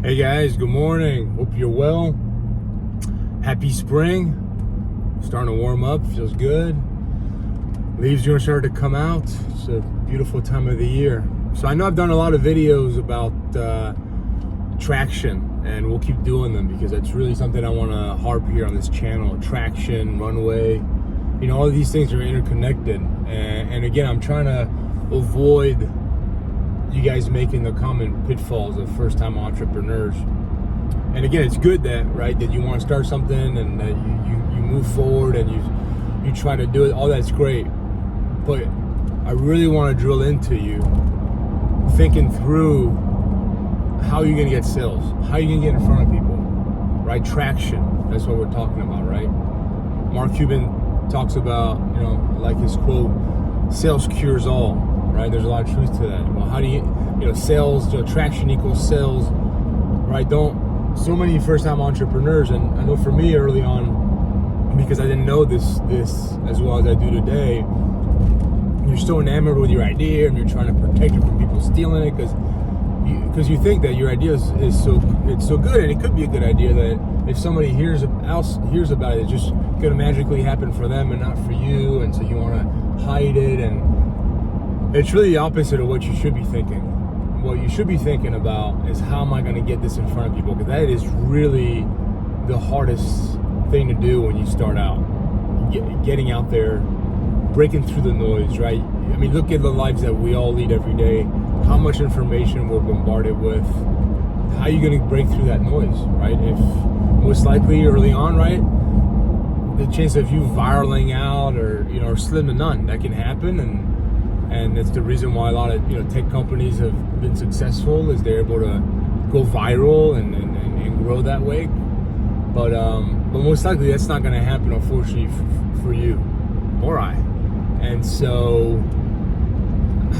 Hey guys, good morning. Hope you're well. Happy spring. Starting to warm up, feels good. Leaves are gonna start to come out. It's a beautiful time of the year. So I know I've done a lot of videos about traction, and we'll keep doing them because that's really something I wanna harp here on this channel. Traction, runway, all of these things are interconnected. And again, I'm trying to avoid you guys making the common pitfalls of first-time entrepreneurs. And again, it's good that you want to start something and that you move forward and you try to do it. All that's great, but I really want to drill into you thinking through how you're going to get sales, how you're going to get in front of people, right? Traction. That's what we're talking about, right? Mark Cuban talks about, like his quote, "Sales cures all." Right? There's a lot of truth to that. Well, how do sales, traction equals sales, right? So many first-time entrepreneurs, and I know for me early on, because I didn't know this as well as I do today, you're so enamored with your idea and you're trying to protect it from people stealing it because you think that your idea is so good, and it could be a good idea that if somebody hears about it, it's just going to magically happen for them and not for you, and so you want to hide it. And it's really the opposite of what you should be thinking. What you should be thinking about is, how am I going to get this in front of people? Because that is really the hardest thing to do when you start out. Getting out there, breaking through the noise, right? I mean, look at the lives that we all lead every day. How much information we're bombarded with. How are you going to break through that noise, right? If most likely early on, right, the chance of you viraling out or slim to none. That can happen, and that's the reason why a lot of tech companies have been successful, is they're able to go viral and grow that way. But most likely that's not going to happen, unfortunately, for you or I. And so,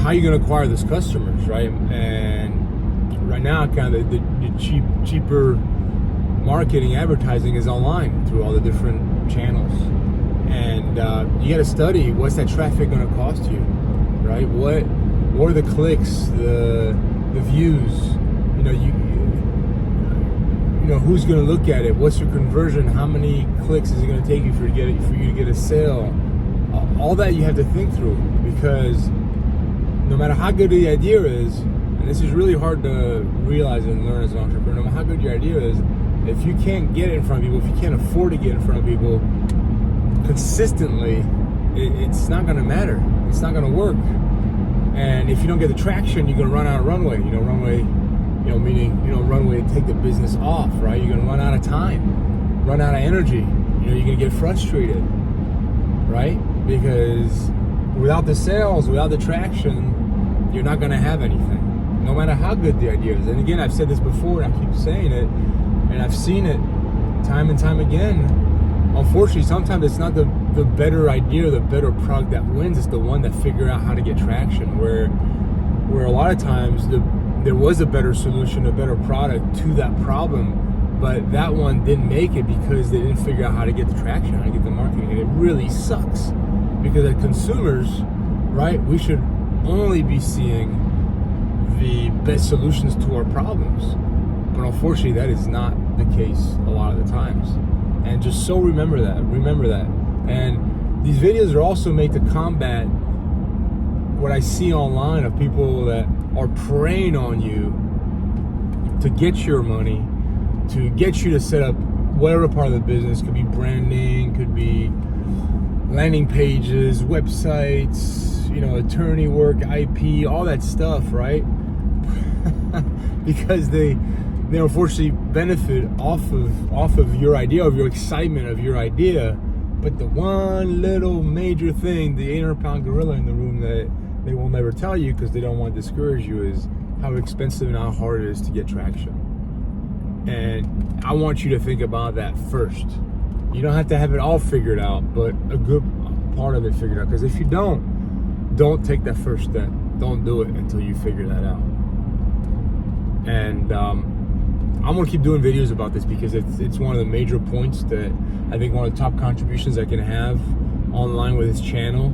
how are you going to acquire those customers, right? And right now, kind of the cheaper marketing, advertising is online through all the different channels, and you got to study, what's that traffic going to cost you? Right? What are the clicks, the views? Who's going to look at it? What's your conversion? How many clicks is it going to take you for you to get a sale? All that you have to think through, because no matter how good the idea is, and this is really hard to realize and learn as an entrepreneur, no matter how good your idea is, if you can't get it in front of people, if you can't afford to get in front of people consistently, it's not going to matter. It's not going to work. And if you don't get the traction, you're going to run out of runway. Runway, meaning, runway to take the business off, right? You're going to run out of time, run out of energy. You're going to get frustrated, right? Because without the sales, without the traction, you're not going to have anything, no matter how good the idea is. And again, I've said this before, and I keep saying it, and I've seen it time and time again. Unfortunately, sometimes it's not the better idea, the better product that wins. It's the one that figure out how to get traction. Where a lot of times there was a better solution, a better product to that problem, but that one didn't make it because they didn't figure out how to get the traction, how to get the marketing. And it really sucks, because as consumers, right, we should only be seeing the best solutions to our problems. But unfortunately, that is not the case a lot of the times. And just so remember that. And these videos are also made to combat what I see online of people that are preying on you to get your money, to get you to set up whatever part of the business. Could be branding, could be landing pages, websites, attorney work, IP, all that stuff, right? Because they unfortunately benefit off of your idea, of your excitement of your idea. But the one little major thing, the 800-pound gorilla in the room that they will never tell you, because they don't want to discourage you, is how expensive and how hard it is to get traction. And I want you to think about that first. You don't have to have it all figured out, but a good part of it figured out. Because if you don't take that first step. Don't do it until you figure that out. And I'm gonna keep doing videos about this, because it's one of the major points that I think one of the top contributions I can have online with this channel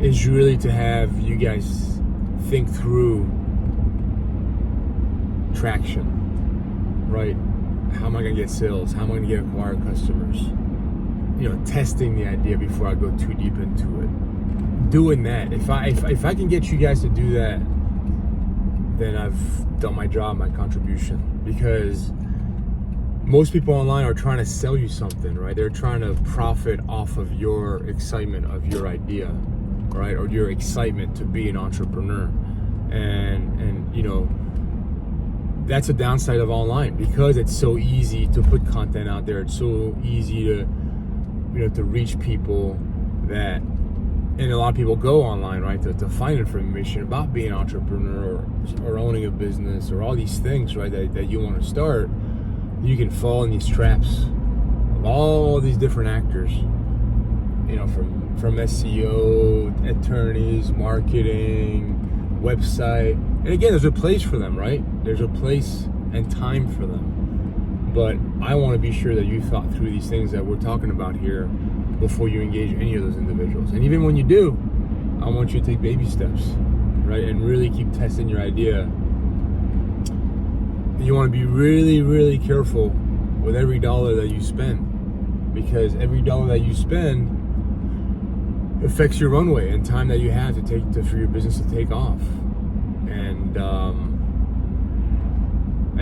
is really to have you guys think through traction. right? How am I gonna get sales? How am I gonna get acquired customers? Testing the idea before I go too deep into it. Doing that. If I can get you guys to do that, then I've done my job, my contribution. Because most people online are trying to sell you something, right? They're trying to profit off of your excitement of your idea, right? Or your excitement to be an entrepreneur. And that's a downside of online, because it's so easy to put content out there. It's so easy to reach people and a lot of people go online, right, to find information about being an entrepreneur or owning a business or all these things, right, that you want to start. You can fall in these traps of all these different actors, from SEO, attorneys, marketing, website. And again, there's a place for them, right? There's a place and time for them. But I want to be sure that you thought through these things that we're talking about here before you engage any of those individuals. And even when you do, I want you to take baby steps, right? And really keep testing your idea. You want to be really, really careful with every dollar that you spend, because every dollar that you spend affects your runway and time that you have for your business to take off. And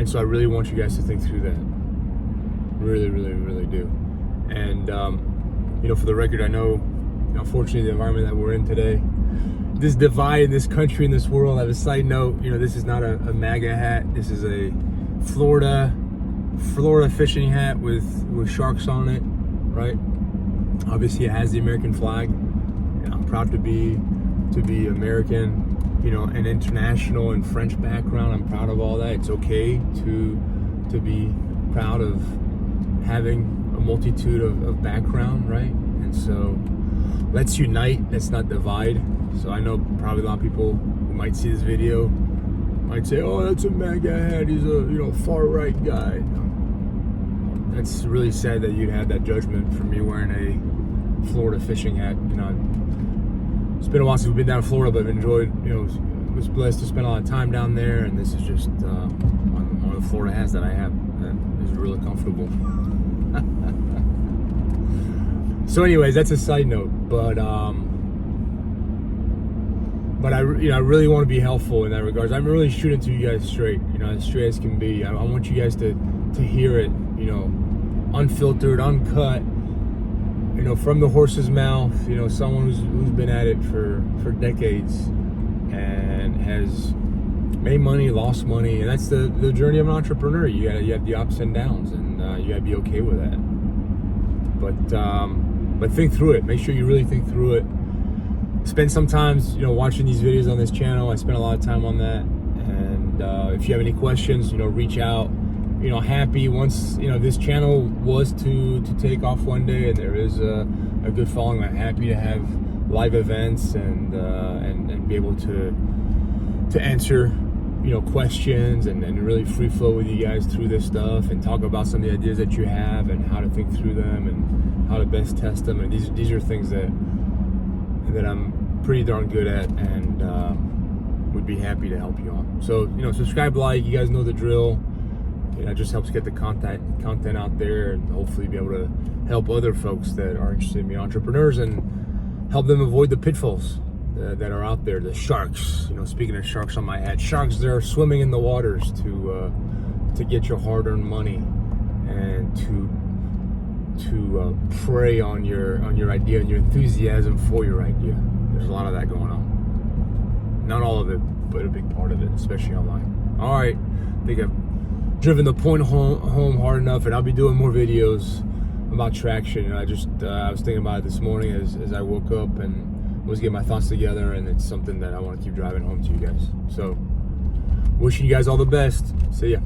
so I really want you guys to think through that. Really, really, really do. And for the record, I know, unfortunately, the environment that we're in today, this divide in this country, in this world. I have a side note. This is not a MAGA hat. This is a Florida fishing hat with sharks on it, right? Obviously, it has the American flag. I'm proud to be American, an international and French background. I'm proud of all that. It's okay to be proud of having a multitude of background, right? And so let's unite, let's not divide. So I know probably a lot of people who might see this video might say, oh, that's a MAGA hat, he's a far right guy. That's really sad that you'd have that judgment for me wearing a Florida fishing hat. It's been a while since we've been down in Florida, but I've enjoyed, was blessed to spend a lot of time down there, and this is just one of the Florida hats that I have that is really comfortable. So anyways, that's a side note, but I really want to be helpful in that regards. I'm really shooting to you guys straight, as straight as can be. I want you guys to hear it, unfiltered, uncut, from the horse's mouth, someone who's been at it for decades and has made money, lost money, and that's the journey of an entrepreneur. You have the ups and downs, and you gotta be okay with that. But think through it. Make sure you really think through it. Spend some time, watching these videos on this channel. I spend a lot of time on that. And if you have any questions, reach out. Happy once this channel was to take off one day, and there is a good following. I'm happy to have live events and be able to answer questions and really free flow with you guys through this stuff and talk about some of the ideas that you have and how to think through them and how to best test them. And these are things that I'm pretty darn good at, and would be happy to help you on. So subscribe, like, you guys know the drill. It just helps get the content out there, and hopefully be able to help other folks that are interested in being entrepreneurs and help them avoid the pitfalls that are out there. The sharks, speaking of sharks on my hat, sharks, they're swimming in the waters to get your hard-earned money and to prey on your idea and your enthusiasm for your idea. There's a lot of that going on. Not all of it, but a big part of it, especially online. All right, I think I've driven the point home hard enough, and I'll be doing more videos about traction. I was thinking about it this morning as I woke up and was getting my thoughts together, and it's something that I want to keep driving home to you guys. So wishing you guys all the best. See ya.